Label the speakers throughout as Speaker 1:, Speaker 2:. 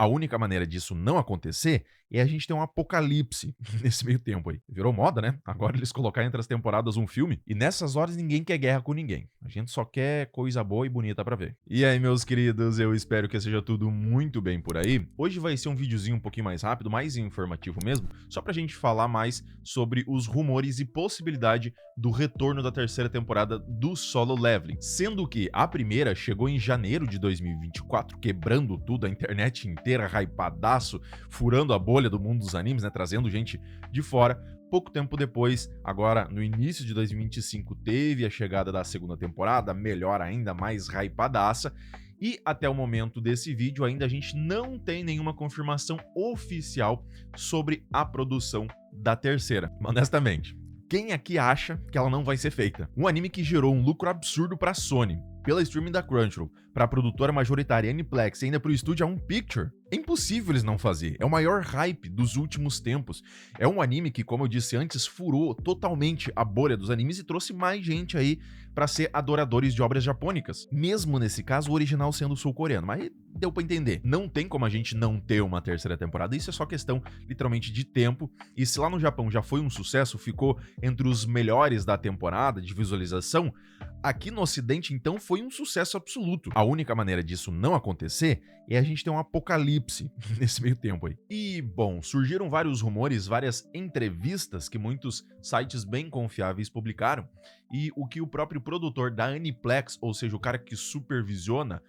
Speaker 1: A única maneira disso não acontecer é a gente ter um apocalipse nesse meio tempo aí. Virou moda, né? Agora eles colocarem entre as temporadas um filme e nessas horas ninguém quer guerra com ninguém. A gente só quer coisa boa e bonita pra ver. E aí, meus queridos, eu espero que seja tudo muito bem por aí. Hoje vai ser um videozinho um pouquinho mais rápido, mais informativo mesmo, só pra gente falar mais sobre os rumores e possibilidade do retorno da terceira temporada do Solo Leveling. Sendo que a primeira chegou em janeiro de 2024, quebrando tudo, a internet inteira, hypadaço, furando a bolha do mundo dos animes, né, trazendo gente de fora. Pouco tempo depois, agora no início de 2025, teve a chegada da segunda temporada, melhor ainda, mais hypadaça. E até o momento desse vídeo ainda a gente não tem nenhuma confirmação oficial sobre a produção da terceira. Honestamente, quem aqui acha que ela não vai ser feita? Um anime que gerou um lucro absurdo para a Sony, pela streaming da Crunchyroll, para a produtora majoritária Aniplex e ainda para o estúdio A1 Picture. É impossível eles não fazer. É o maior hype dos últimos tempos. É um anime que, como eu disse antes, furou totalmente a bolha dos animes e trouxe mais gente aí para ser adoradores de obras japônicas. Mesmo nesse caso, o original sendo sul-coreano. Mas deu para entender. Não tem como a gente não ter uma terceira temporada. Isso é só questão, literalmente, de tempo. E se lá no Japão já foi um sucesso, ficou entre os melhores da temporada de visualização, aqui no Ocidente, então, foi um sucesso absoluto. A única maneira disso não acontecer é a gente ter um apocalipse nesse meio tempo aí. E, bom, surgiram vários rumores, várias entrevistas que muitos sites bem confiáveis publicaram, e o que o próprio produtor da Aniplex, ou seja, o cara que supervisiona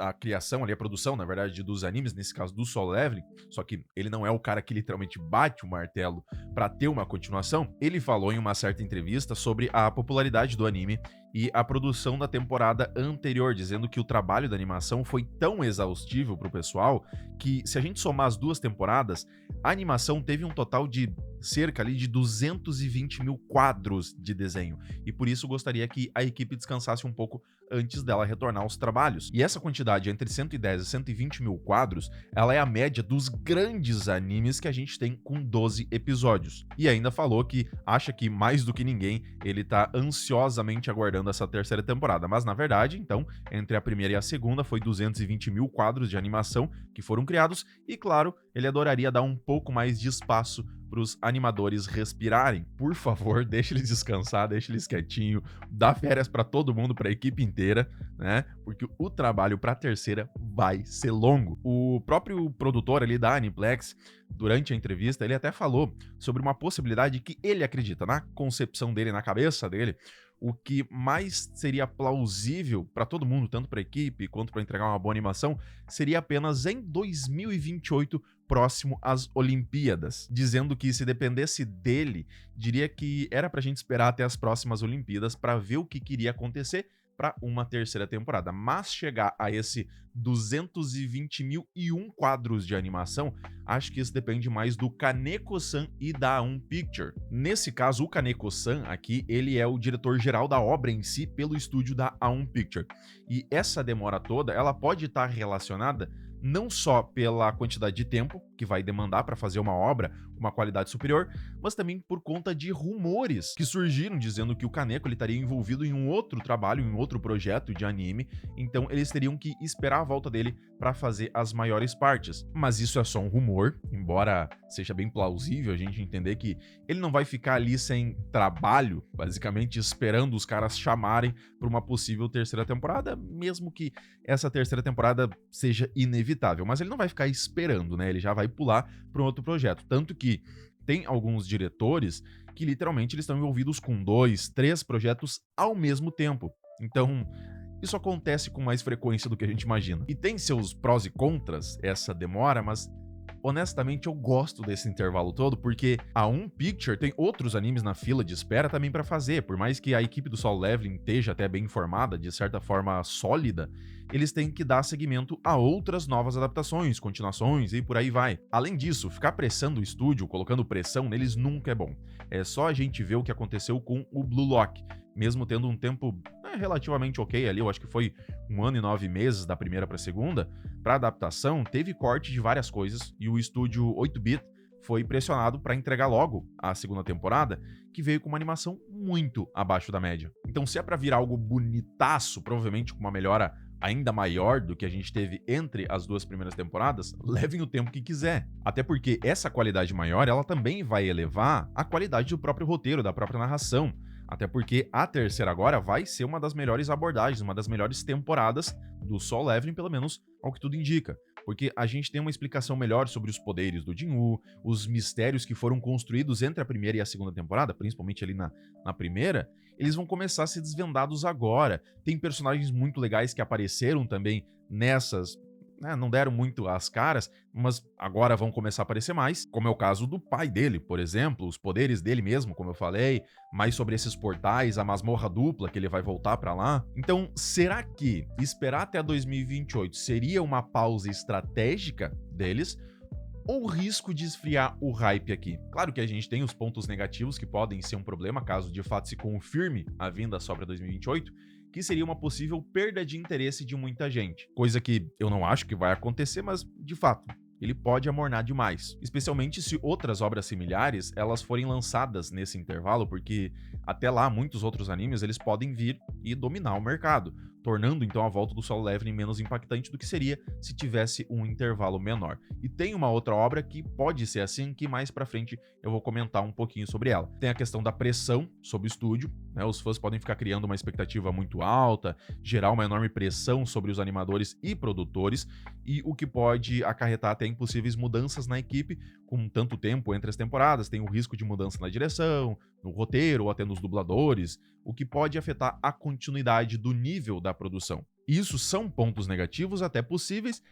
Speaker 1: a criação ali, a produção, na verdade, dos animes, nesse caso do Solo Leveling, só que ele não é o cara que literalmente bate o martelo pra ter uma continuação. Ele falou em uma certa entrevista sobre a popularidade do anime e a produção da temporada anterior, dizendo que o trabalho da animação foi tão exaustivo pro pessoal que, se a gente somar as duas temporadas, a animação teve um total de cerca ali de 220 mil quadros de desenho, e por isso gostaria que a equipe descansasse um pouco antes dela retornar aos trabalhos. E essa quantidade entre 110 e 120 mil quadros, ela é a média dos grandes animes que a gente tem com 12 episódios. E ainda falou que acha que, mais do que ninguém, ele tá ansiosamente aguardando essa terceira temporada. Mas, na verdade, então, entre a primeira e a segunda, foi 220 mil quadros de animação que foram criados, e, claro, ele adoraria dar um pouco mais de espaço para os animadores respirarem. Por favor, deixe eles descansar, deixe eles quietinho, dá férias para todo mundo, para a equipe inteira, né? Porque o trabalho para a terceira vai ser longo. O próprio produtor ali da Aniplex, durante a entrevista, ele até falou sobre uma possibilidade que ele acredita, na concepção dele, na cabeça dele, o que mais seria plausível para todo mundo, tanto para a equipe quanto para entregar uma boa animação, seria apenas em 2028, próximo às Olimpíadas, dizendo que, se dependesse dele, diria que era pra gente esperar até as próximas Olimpíadas para ver o que queria acontecer para uma terceira temporada. Mas chegar a esse 220.001 quadros de animação, acho que isso depende mais do Kaneko-san e da A1 Picture. Nesse caso, o Kaneko-san aqui, ele é o diretor-geral da obra em si pelo estúdio da A1 Picture. E essa demora toda, ela pode estar relacionada não só pela quantidade de tempo que vai demandar para fazer uma obra com uma qualidade superior, mas também por conta de rumores que surgiram dizendo que o Kaneko ele estaria envolvido em um outro trabalho, em um outro projeto de anime, então eles teriam que esperar a volta dele para fazer as maiores partes. Mas isso é só um rumor, embora seja bem plausível a gente entender que ele não vai ficar ali sem trabalho, basicamente esperando os caras chamarem para uma possível terceira temporada, mesmo que essa terceira temporada seja inevitável. Mas ele não vai ficar esperando, né? Ele já vai pular para um outro projeto. Tanto que tem alguns diretores que literalmente eles estão envolvidos com 2, 3 projetos ao mesmo tempo. Então, isso acontece com mais frequência do que a gente imagina. E tem seus prós e contras essa demora, mas honestamente eu gosto desse intervalo todo, porque a A1 Picture tem outros animes na fila de espera também pra fazer. Por mais que a equipe do Solo Leveling esteja até bem informada, de certa forma sólida, eles têm que dar seguimento a outras novas adaptações, continuações e por aí vai. Além disso, ficar apressando o estúdio, colocando pressão neles nunca é bom. É só a gente ver o que aconteceu com o Blue Lock, mesmo tendo um tempo relativamente ok ali, eu acho que foi 1 ano e 9 meses da primeira pra segunda, pra adaptação, teve corte de várias coisas e o estúdio 8-bit foi pressionado para entregar logo a segunda temporada, que veio com uma animação muito abaixo da média. Então, se é para vir algo bonitaço, provavelmente com uma melhora ainda maior do que a gente teve entre as duas primeiras temporadas, levem o tempo que quiser. Até porque essa qualidade maior, ela também vai elevar a qualidade do próprio roteiro, da própria narração. Até porque a terceira agora vai ser uma das melhores abordagens, uma das melhores temporadas do Solo Leveling, pelo menos ao que tudo indica. Porque a gente tem uma explicação melhor sobre os poderes do Jinwoo, os mistérios que foram construídos entre a primeira e a segunda temporada, principalmente ali na primeira, eles vão começar a ser desvendados agora. Tem personagens muito legais que apareceram também nessas, né, não deram muito as caras, mas agora vão começar a aparecer mais, como é o caso do pai dele, por exemplo, os poderes dele mesmo, como eu falei, mais sobre esses portais, a masmorra dupla que ele vai voltar pra lá. Então, será que esperar até 2028 seria uma pausa estratégica deles? Ou o risco de esfriar o hype aqui? Claro que a gente tem os pontos negativos que podem ser um problema caso de fato se confirme a vinda só para 2028, que seria uma possível perda de interesse de muita gente. Coisa que eu não acho que vai acontecer, mas de fato, ele pode amornar demais. Especialmente se outras obras similares elas forem lançadas nesse intervalo, porque até lá muitos outros animes eles podem vir e dominar o mercado, tornando então a volta do Solo Leveling menos impactante do que seria se tivesse um intervalo menor. E tem uma outra obra que pode ser assim, que mais pra frente eu vou comentar um pouquinho sobre ela. Tem a questão da pressão sobre o estúdio, né? Os fãs podem ficar criando uma expectativa muito alta, gerar uma enorme pressão sobre os animadores e produtores, e o que pode acarretar até impossíveis mudanças na equipe, com tanto tempo entre as temporadas, tem o risco de mudança na direção, no roteiro ou até nos dubladores, o que pode afetar a continuidade do nível da produção. Isso são pontos negativos até possíveis,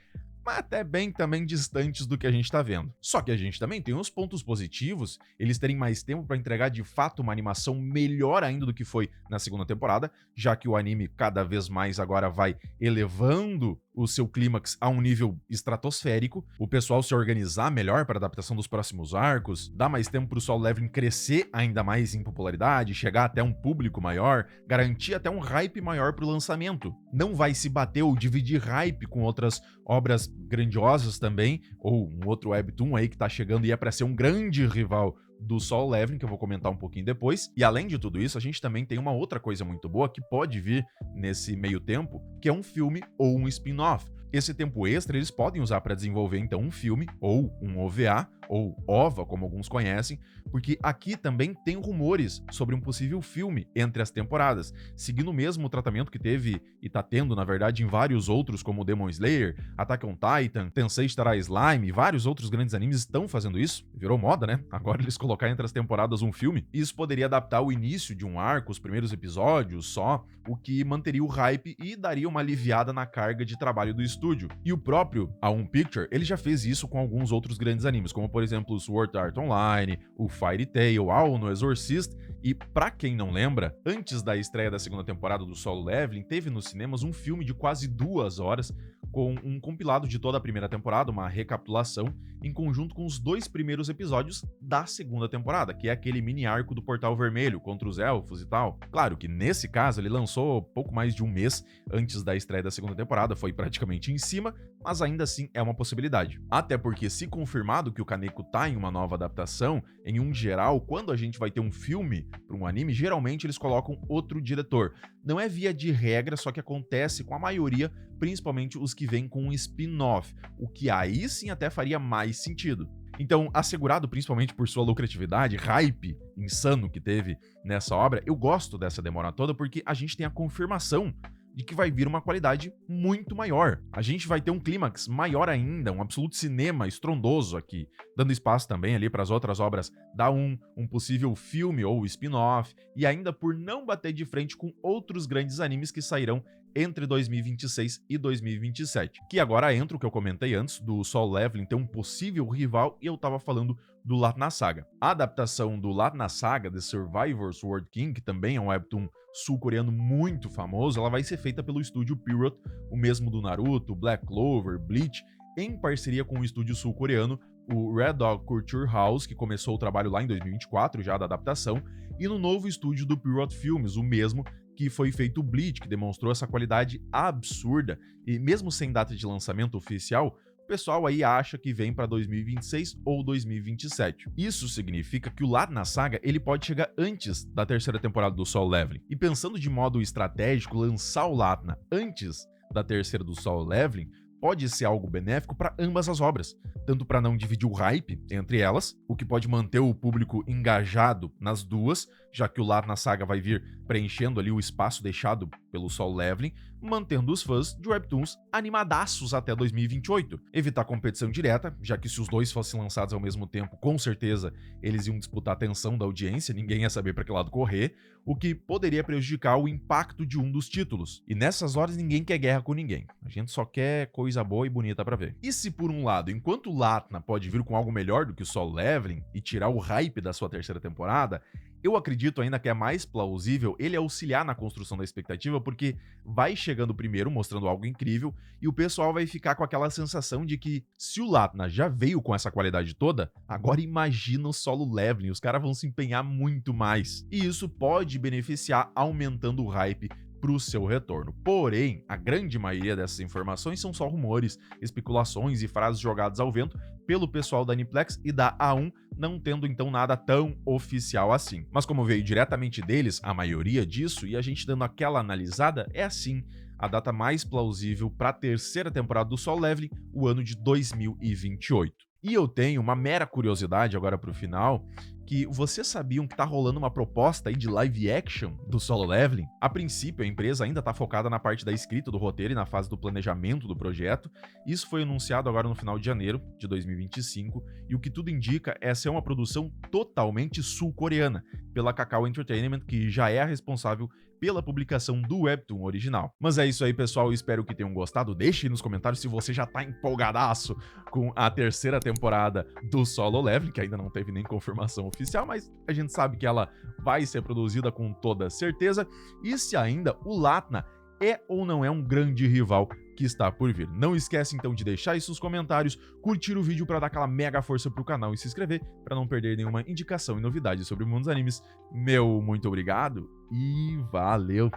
Speaker 1: mas até bem também distantes do que a gente está vendo. Só que a gente também tem os pontos positivos, eles terem mais tempo para entregar de fato uma animação melhor ainda do que foi na segunda temporada, já que o anime cada vez mais agora vai elevando o seu clímax a um nível estratosférico, o pessoal se organizar melhor para a adaptação dos próximos arcos, dar mais tempo para o Solo Leveling crescer ainda mais em popularidade, chegar até um público maior, garantir até um hype maior para o lançamento. Não vai se bater ou dividir hype com outras obras grandiosas também, ou um outro webtoon aí que tá chegando e é para ser um grande rival do Solo Leveling, que eu vou comentar um pouquinho depois. E além de tudo isso, a gente também tem uma outra coisa muito boa que pode vir nesse meio tempo, que é um filme ou um spin-off. Esse tempo extra eles podem usar para desenvolver então um filme ou um OVA, ou OVA, como alguns conhecem, porque aqui também tem rumores sobre um possível filme entre as temporadas, seguindo o mesmo tratamento que teve e tá tendo, na verdade, em vários outros, como Demon Slayer, Attack on Titan, Tensei Star Slime, vários outros grandes animes estão fazendo isso. Virou moda, né? Agora eles colocarem entre as temporadas um filme. Isso poderia adaptar o início de um arco, os primeiros episódios só, o que manteria o hype e daria uma aliviada na carga de trabalho do estúdio. E o próprio A1 Picture, ele já fez isso com alguns outros grandes animes, como por exemplo o Sword Art Online, o Fairy Tail, Ao no Exorcist, e pra quem não lembra, antes da estreia da segunda temporada do Solo Leveling, teve nos cinemas um filme de quase 2 horas, com um compilado de toda a primeira temporada, uma recapitulação, em conjunto com os 2 primeiros episódios da segunda temporada, que é aquele mini arco do Portal Vermelho contra os elfos e tal. Claro que nesse caso ele lançou pouco mais de um mês antes da estreia da segunda temporada, foi praticamente em cima, mas ainda assim é uma possibilidade. Até porque, se confirmado que o Kaneko tá em uma nova adaptação, em um geral, quando a gente vai ter um filme para um anime, geralmente eles colocam outro diretor. Não é via de regra, só que acontece com a maioria, principalmente os que vêm com um spin-off, o que aí sim até faria mais sentido. Então, assegurado principalmente por sua lucratividade, hype insano que teve nessa obra, eu gosto dessa demora toda porque a gente tem a confirmação de que vai vir uma qualidade muito maior. A gente vai ter um clímax maior ainda, um absoluto cinema estrondoso aqui, dando espaço também ali para as outras obras da um possível filme ou spin-off, e ainda por não bater de frente com outros grandes animes que sairão entre 2026 e 2027. Que agora entra o que eu comentei antes, do Solo Leveling ter um possível rival, e eu tava falando do Latna Saga. A adaptação do Latna Saga, The Survivors World King, que também é um webtoon sul-coreano muito famoso, ela vai ser feita pelo estúdio Pierrot, o mesmo do Naruto, Black Clover, Bleach, em parceria com o estúdio sul-coreano, o Red Dog Culture House, que começou o trabalho lá em 2024, já da adaptação, e no novo estúdio do Pierrot Filmes, o mesmo que foi feito o Bleach, que demonstrou essa qualidade absurda, e mesmo sem data de lançamento oficial, o pessoal aí acha que vem para 2026 ou 2027. Isso significa que o Latna Saga ele pode chegar antes da terceira temporada do Solo Leveling. E pensando de modo estratégico, lançar o Latna antes da terceira do Solo Leveling pode ser algo benéfico para ambas as obras, tanto para não dividir o hype entre elas, o que pode manter o público engajado nas duas, já que o lar na saga vai vir preenchendo ali o espaço deixado pelo Solo Leveling, mantendo os fãs de Webtoons animadaços até 2028. Evitar competição direta, já que se os dois fossem lançados ao mesmo tempo, com certeza eles iam disputar a atenção da audiência, ninguém ia saber para que lado correr, o que poderia prejudicar o impacto de um dos títulos. E nessas horas ninguém quer guerra com ninguém, a gente só quer coisa boa e bonita pra ver. E se por um lado, enquanto Latna pode vir com algo melhor do que o Solo Leveling e tirar o hype da sua terceira temporada, eu acredito ainda que é mais plausível ele auxiliar na construção da expectativa, porque vai chegando primeiro mostrando algo incrível e o pessoal vai ficar com aquela sensação de que se o Latna já veio com essa qualidade toda, agora imagina o Solo Leveling, os caras vão se empenhar muito mais. E isso pode beneficiar aumentando o hype para o seu retorno. Porém, a grande maioria dessas informações são só rumores, especulações e frases jogadas ao vento pelo pessoal da Aniplex e da A1, não tendo então nada tão oficial assim. Mas como veio diretamente deles, a maioria disso, e a gente dando aquela analisada, é assim a data mais plausível para a terceira temporada do Solo Leveling, o ano de 2028. E eu tenho uma mera curiosidade agora pro final, que vocês sabiam que tá rolando uma proposta aí de live action do Solo Leveling? A princípio, a empresa ainda tá focada na parte da escrita do roteiro e na fase do planejamento do projeto. Isso foi anunciado agora no final de janeiro de 2025, e o que tudo indica é ser uma produção totalmente sul-coreana, pela Kakao Entertainment, que já é a responsável pela publicação do Webtoon original. Mas é isso aí, pessoal, espero que tenham gostado. Deixe aí nos comentários se você já tá empolgadaço com a terceira temporada do Solo Leveling, que ainda não teve nem confirmação oficial, mas a gente sabe que ela vai ser produzida com toda certeza, e se ainda o Latna é ou não é um grande rival que está por vir. Não esquece então de deixar isso nos comentários, curtir o vídeo para dar aquela mega força pro canal e se inscrever para não perder nenhuma indicação e novidade sobre o mundo dos animes. Meu muito obrigado e valeu!